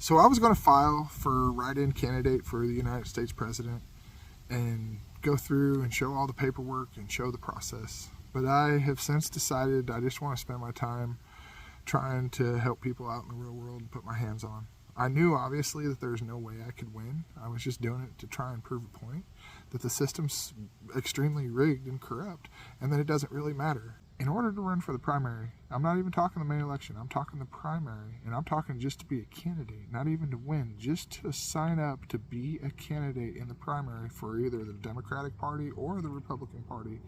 So I was going to file for write-in candidate for the United States President and go through and show all the paperwork and show the process. But I have since decided I just want to spend my time trying to help people out in the real world and put my hands on. I knew obviously that there's no way I could win. I was just doing it to try and prove a point that the system's extremely rigged and corrupt and that it doesn't really matter. In order to run for the primary, I'm not even talking the main election, I'm talking the primary, and I'm talking just to be a candidate, not even to win, just to sign up to be a candidate in the primary for either the Democratic Party or the Republican Party.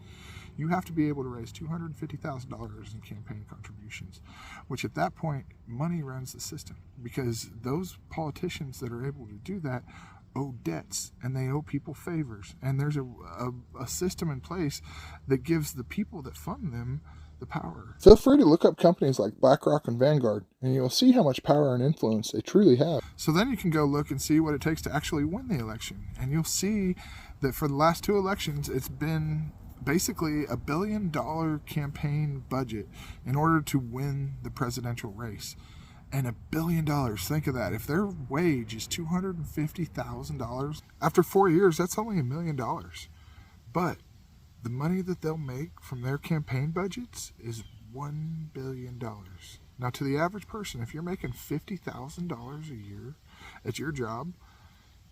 You have to be able to raise $250,000 in campaign contributions, which at that point, money runs the system, because those politicians that are able to do that owe debts and they owe people favors, and there's a system in place that gives the people that fund them the power. Feel free to look up companies like BlackRock and Vanguard and you'll see how much power and influence they truly have. So then you can go look and see what it takes to actually win the election, and you'll see that for the last 2 elections it's been basically $1 billion campaign budget in order to win the presidential race. And $1 billion, think of that. If their wage is $250,000, after 4 years, that's only $1 million. But the money that they'll make from their campaign budgets is $1 billion. Now, to the average person, if you're making $50,000 a year at your job,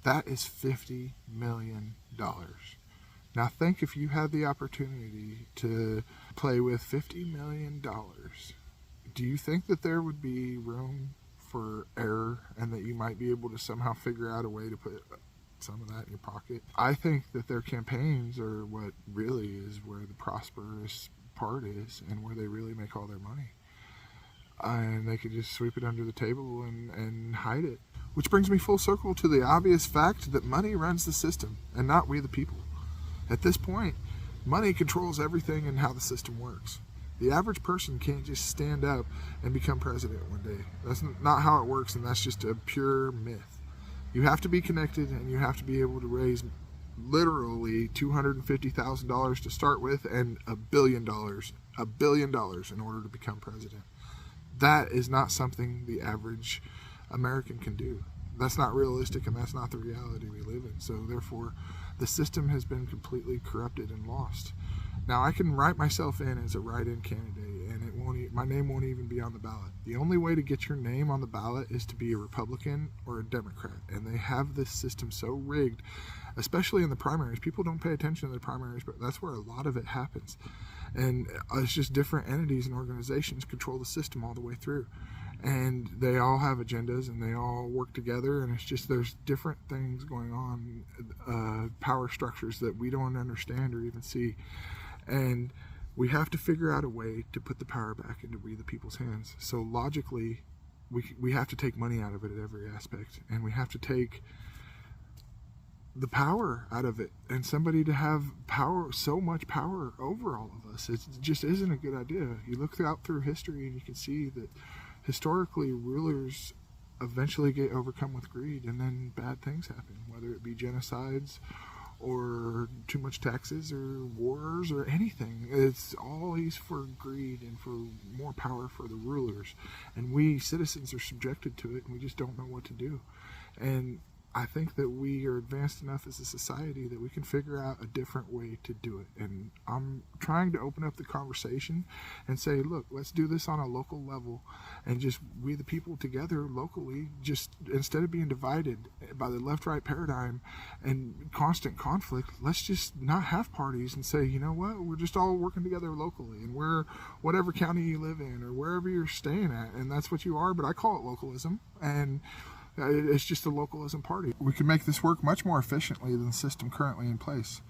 that is $50 million. Now, think if you had the opportunity to play with $50 million. Do you think that there would be room for error and that you might be able to somehow figure out a way to put some of that in your pocket? I think that their campaigns are what really is where the prosperous part is and where they really make all their money. And they could just sweep it under the table and hide it. Which brings me full circle to the obvious fact that money runs the system and not we the people. At this point, money controls everything and how the system works. The average person can't just stand up and become president one day. That's not how it works, and that's just a pure myth. You have to be connected, and you have to be able to raise literally $250,000 to start with and $1 billion in order to become president. That is not something the average American can do. That's not realistic, and that's not the reality we live in. So therefore, the system has been completely corrupted and lost. Now, I can write myself in as a write-in candidate, and my name won't even be on the ballot. The only way to get your name on the ballot is to be a Republican or a Democrat, and they have this system so rigged, especially in the primaries. People don't pay attention to the primaries, but that's where a lot of it happens. And it's just different entities and organizations control the system all the way through. And they all have agendas and they all work together, and it's just there's different things going on, power structures that we don't understand or even see. And we have to figure out a way to put the power back into we the people's hands. So logically, we have to take money out of it at every aspect, and we have to take the power out of it, and somebody to have power, so much power over all of us. It just isn't a good idea. You look through history and you can see that historically rulers eventually get overcome with greed, and then bad things happen, whether it be genocides or too much taxes or wars or anything. It's always for greed and for more power for the rulers, and we citizens are subjected to it, and we just don't know what to do. And I think that we are advanced enough as a society that we can figure out a different way to do it. And I'm trying to open up the conversation and say, look, let's do this on a local level, and just we the people together locally, just instead of being divided by the left-right paradigm and constant conflict, let's just not have parties and say, you know what, we're just all working together locally, and we're whatever county you live in or wherever you're staying at, and that's what you are, but I call it localism. And it's just a localism party. We could make this work much more efficiently than the system currently in place.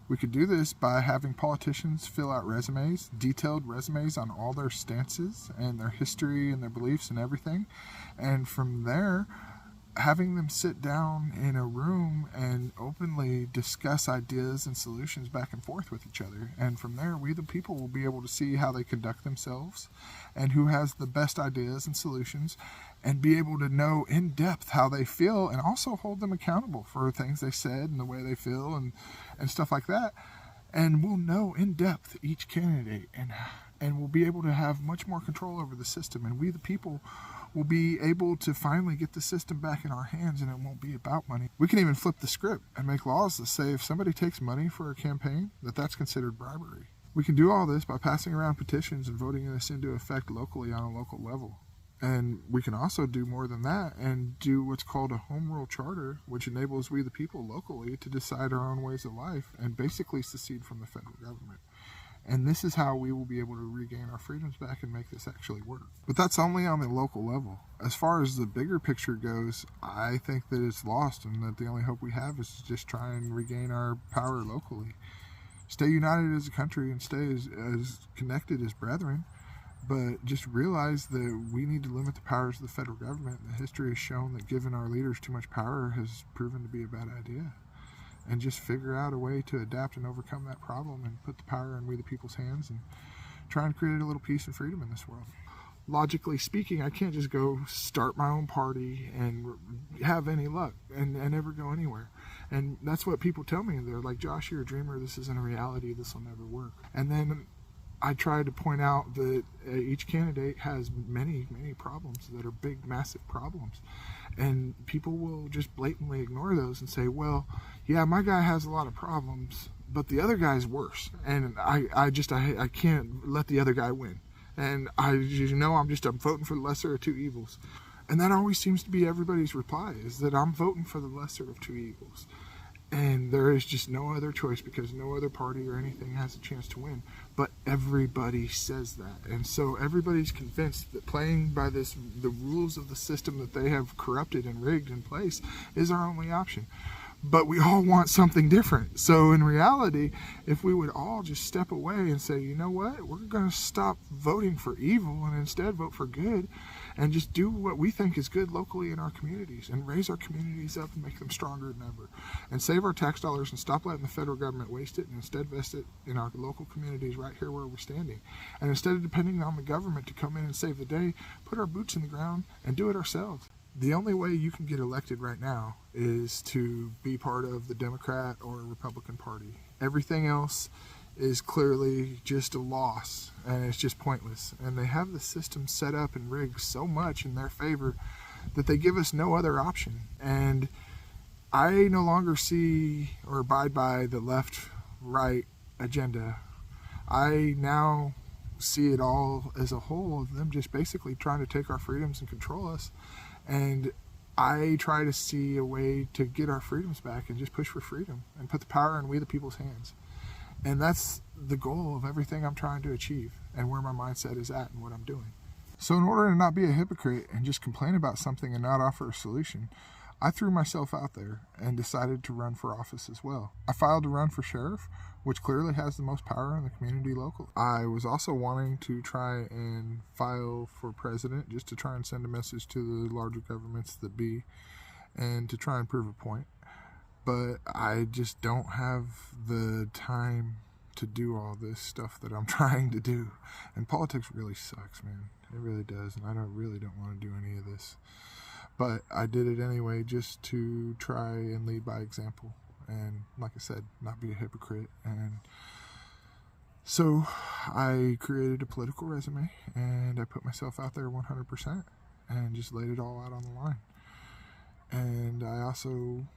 We could do this by having politicians fill out resumes, detailed resumes on all their stances and their history and their beliefs and everything. And from there, having them sit down in a room and openly discuss ideas and solutions back and forth with each other. And from there, we the people will be able to see how they conduct themselves and who has the best ideas and solutions, and be able to know in depth how they feel, and also hold them accountable for things they said and the way they feel and stuff like that. And we'll know in depth each candidate, and we'll be able to have much more control over the system, and we the people we'll be able to finally get the system back in our hands, and it won't be about money. We can even flip the script and make laws that say if somebody takes money for a campaign, that's considered bribery. We can do all this by passing around petitions and voting this into effect locally on a local level. And we can also do more than that and do what's called a home rule charter, which enables we the people locally to decide our own ways of life and basically secede from the federal government. And this is how we will be able to regain our freedoms back and make this actually work. But that's only on the local level. As far as the bigger picture goes, I think that it's lost and that the only hope we have is to just try and regain our power locally. Stay united as a country and stay as connected as brethren, but just realize that we need to limit the powers of the federal government. The history has shown that giving our leaders too much power has proven to be a bad idea. And just figure out a way to adapt and overcome that problem and put the power in we the people's hands and try and create a little peace and freedom in this world. Logically speaking, I can't just go start my own party and have any luck and never go anywhere. And that's what people tell me. They're like, Josh, you're a dreamer. This isn't a reality. This will never work. And then I try to point out that each candidate has many, many problems that are big, massive problems. And people will just blatantly ignore those and say, well, yeah, my guy has a lot of problems, but the other guy's worse. And I can't let the other guy win. And I'm voting for the lesser of two evils. And that always seems to be everybody's reply, is that I'm voting for the lesser of two evils. And there is just no other choice because no other party or anything has a chance to win. But everybody says that. And so everybody's convinced that playing by the rules of the system that they have corrupted and rigged in place is our only option. But we all want something different. So in reality, if we would all just step away and say, you know what, we're going to stop voting for evil and instead vote for good and just do what we think is good locally in our communities and raise our communities up and make them stronger than ever and save our tax dollars and stop letting the federal government waste it and instead invest it in our local communities right here where we're standing. And instead of depending on the government to come in and save the day, put our boots in the ground and do it ourselves. The only way you can get elected right now is to be part of the Democrat or Republican Party. Everything else is clearly just a loss, and it's just pointless. And they have the system set up and rigged so much in their favor that they give us no other option. And I no longer see or abide by the left-right agenda. I now see it all as a whole of them just basically trying to take our freedoms and control us. And I try to see a way to get our freedoms back and just push for freedom and put the power in we the people's hands. And that's the goal of everything I'm trying to achieve and where my mindset is at and what I'm doing. So in order to not be a hypocrite and just complain about something and not offer a solution, I threw myself out there and decided to run for office as well. I filed to run for sheriff, which clearly has the most power in the community local. I was also wanting to try and file for president just to try and send a message to the larger governments that be and to try and prove a point. But I just don't have the time to do all this stuff that I'm trying to do. And politics really sucks, man. It really does. And I really don't want to do any of this. But I did it anyway just to try and lead by example. And like I said, not be a hypocrite. And so I created a political resume and I put myself out there 100% and just laid it all out on the line. And I also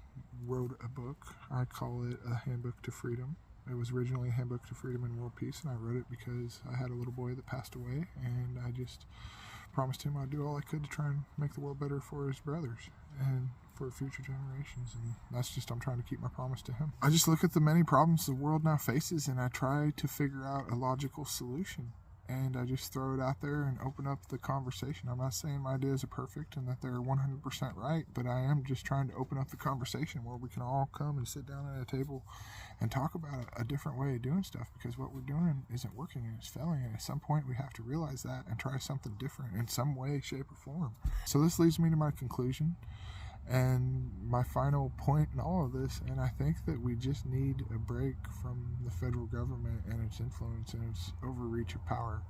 wrote a book. I call it a Handbook to Freedom. It was originally a Handbook to Freedom and World Peace, and I wrote it because I had a little boy that passed away, and I just promised him I'd do all I could to try and make the world better for his brothers and for future generations, and that's just, I'm trying to keep my promise to him. I just look at the many problems the world now faces, and I try to figure out a logical solution. And I just throw it out there and open up the conversation. I'm not saying my ideas are perfect and that they're 100% right, but I am just trying to open up the conversation where we can all come and sit down at a table and talk about a different way of doing stuff, because what we're doing isn't working and it's failing, and at some point we have to realize that and try something different in some way, shape, or form. So this leads me to my conclusion and my final point in all of this, and I think that we just need a break from the federal government and its influence and its overreach of power.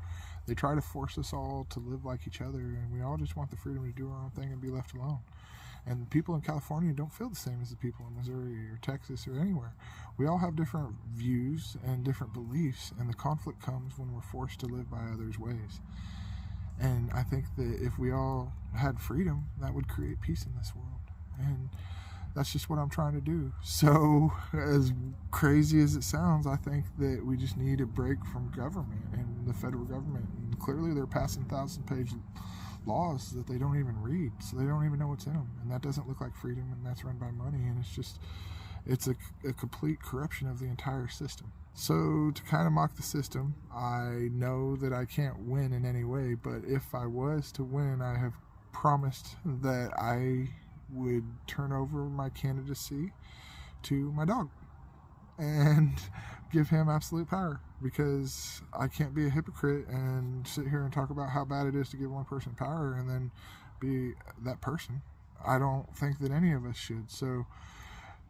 They try to force us all to live like each other, and we all just want the freedom to do our own thing and be left alone. And people in California don't feel the same as the people in Missouri or Texas or anywhere. We all have different views and different beliefs, and the conflict comes when we're forced to live by others' ways. And I think that if we all had freedom, that would create peace in this world. And that's just what I'm trying to do. So, as crazy as it sounds, I think that we just need a break from government and the federal government. And clearly they're passing 1,000-page laws that they don't even read, so they don't even know what's in them. And that doesn't look like freedom, and that's run by money. And it's a complete corruption of the entire system. So to kind of mock the system, I know that I can't win in any way, but if I was to win, I have promised that I would turn over my candidacy to my dog and give him absolute power, because I can't be a hypocrite and sit here and talk about how bad it is to give one person power and then be that person. I don't think that any of us should. So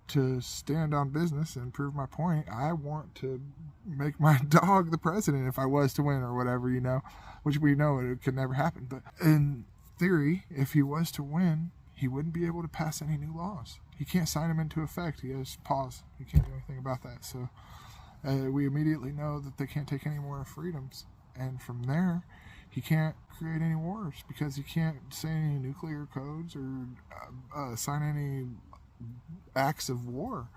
to stand on business and prove my point, I want to make my dog the president if I was to win or whatever, which we know it could never happen. But in theory, if he was to win, he wouldn't be able to pass any new laws. He can't sign them into effect. He has pause. He can't do anything about that. So we immediately know that they can't take any more freedoms. And from there, he can't create any wars, because he can't say any nuclear codes or sign any acts of war.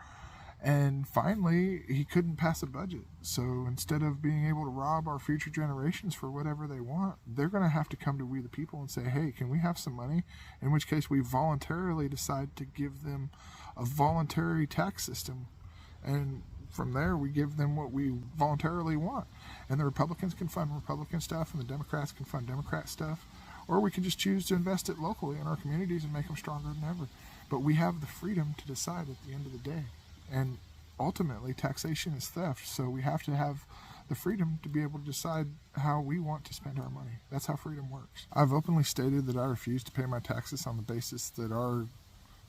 And finally, he couldn't pass a budget. So instead of being able to rob our future generations for whatever they want, they're going to have to come to we the people and say, hey, can we have some money? In which case we voluntarily decide to give them a voluntary tax system. And from there, we give them what we voluntarily want. And the Republicans can fund Republican stuff, and the Democrats can fund Democrat stuff. Or we can just choose to invest it locally in our communities and make them stronger than ever. But we have the freedom to decide at the end of the day. And ultimately, taxation is theft. So we have to have the freedom to be able to decide how we want to spend our money. That's how freedom works. I've openly stated that I refuse to pay my taxes on the basis that our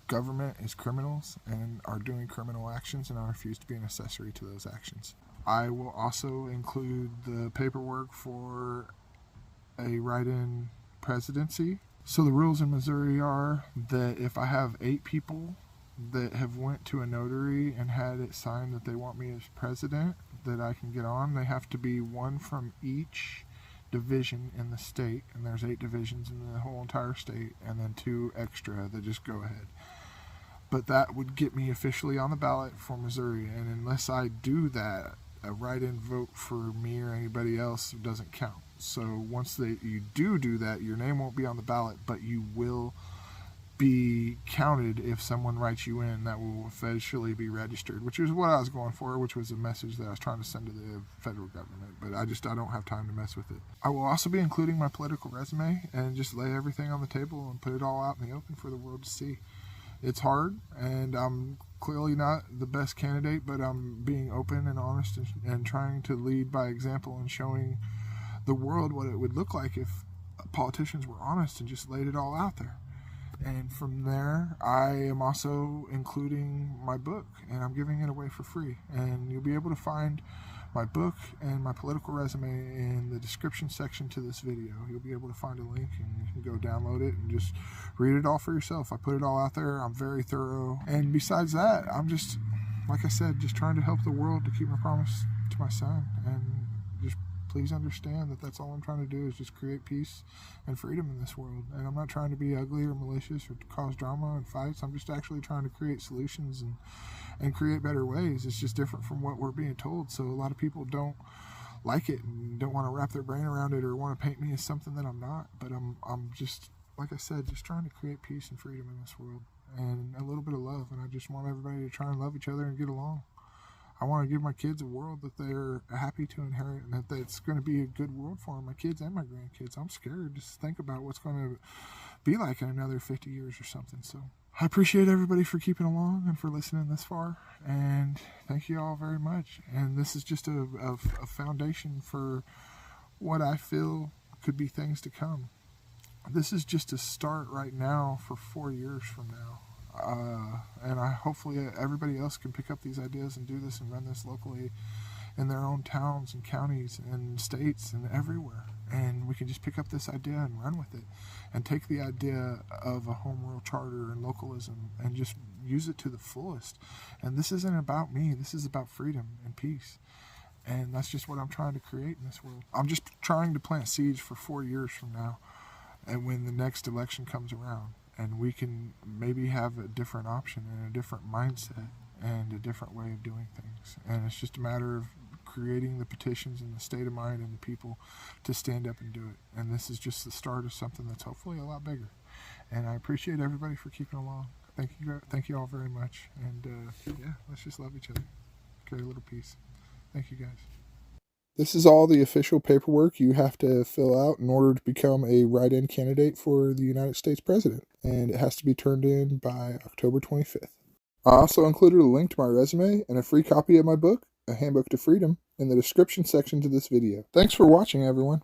government is criminals and are doing criminal actions, and I refuse to be an accessory to those actions. I will also include the paperwork for a write-in presidency. So the rules in Missouri are that if I have 8 people that have went to a notary and had it signed that they want me as president, that I can get on. They have to be one from each division in the state, and there's 8 divisions in the whole entire state, and then 2 extra that just go ahead. But that would get me officially on the ballot for Missouri, and unless I do that, a write-in vote for me or anybody else doesn't count. So once you do that, your name won't be on the ballot, but you will be counted if someone writes you in. That will officially be registered, which is what I was going for, which was a message that I was trying to send to the federal government, but I don't have time to mess with it. I will also be including my political resume and just lay everything on the table and put it all out in the open for the world to see. It's hard, and I'm clearly not the best candidate, but I'm being open and honest and trying to lead by example and showing the world what it would look like if politicians were honest and just laid it all out there. And from there, I am also including my book, and I'm giving it away for free. And you'll be able to find my book and my political resume in the description section to this video. You'll be able to find a link, and you can go download it and just read it all for yourself. I put it all out there. I'm very thorough. And besides that, I'm just, like I said, just trying to help the world to keep my promise to my son. And just please understand that that's all I'm trying to do, is just create peace and freedom in this world. And I'm not trying to be ugly or malicious or to cause drama and fights. I'm just actually trying to create solutions and create better ways. It's just different from what we're being told. So a lot of people don't like it and don't want to wrap their brain around it or want to paint me as something that I'm not. But I'm just, like I said, just trying to create peace and freedom in this world and a little bit of love. And I just want everybody to try and love each other and get along. I want to give my kids a world that they're happy to inherit, and that it's going to be a good world for them, my kids and my grandkids. I'm scared just to think about what's going to be like in another 50 years or something. So I appreciate everybody for keeping along and for listening this far, and thank you all very much. And this is just a foundation for what I feel could be things to come. This is just a start right now for 4 years from now. And hopefully everybody else can pick up these ideas and do this and run this locally in their own towns and counties and states and everywhere. And we can just pick up this idea and run with it and take the idea of a home rule charter and localism and just use it to the fullest. And this isn't about me. This is about freedom and peace. And that's just what I'm trying to create in this world. I'm just trying to plant seeds for 4 years from now, and when the next election comes around, and we can maybe have a different option and a different mindset and a different way of doing things. And it's just a matter of creating the petitions and the state of mind and the people to stand up and do it. And this is just the start of something that's hopefully a lot bigger. And I appreciate everybody for keeping along. Thank you all very much. And yeah, let's just love each other. Carry a little peace. Thank you, guys. This is all the official paperwork you have to fill out in order to become a write-in candidate for the United States President, and it has to be turned in by October 25th. I also included a link to my resume and a free copy of my book, A Handbook to Freedom, in the description section to this video. Thanks for watching, everyone.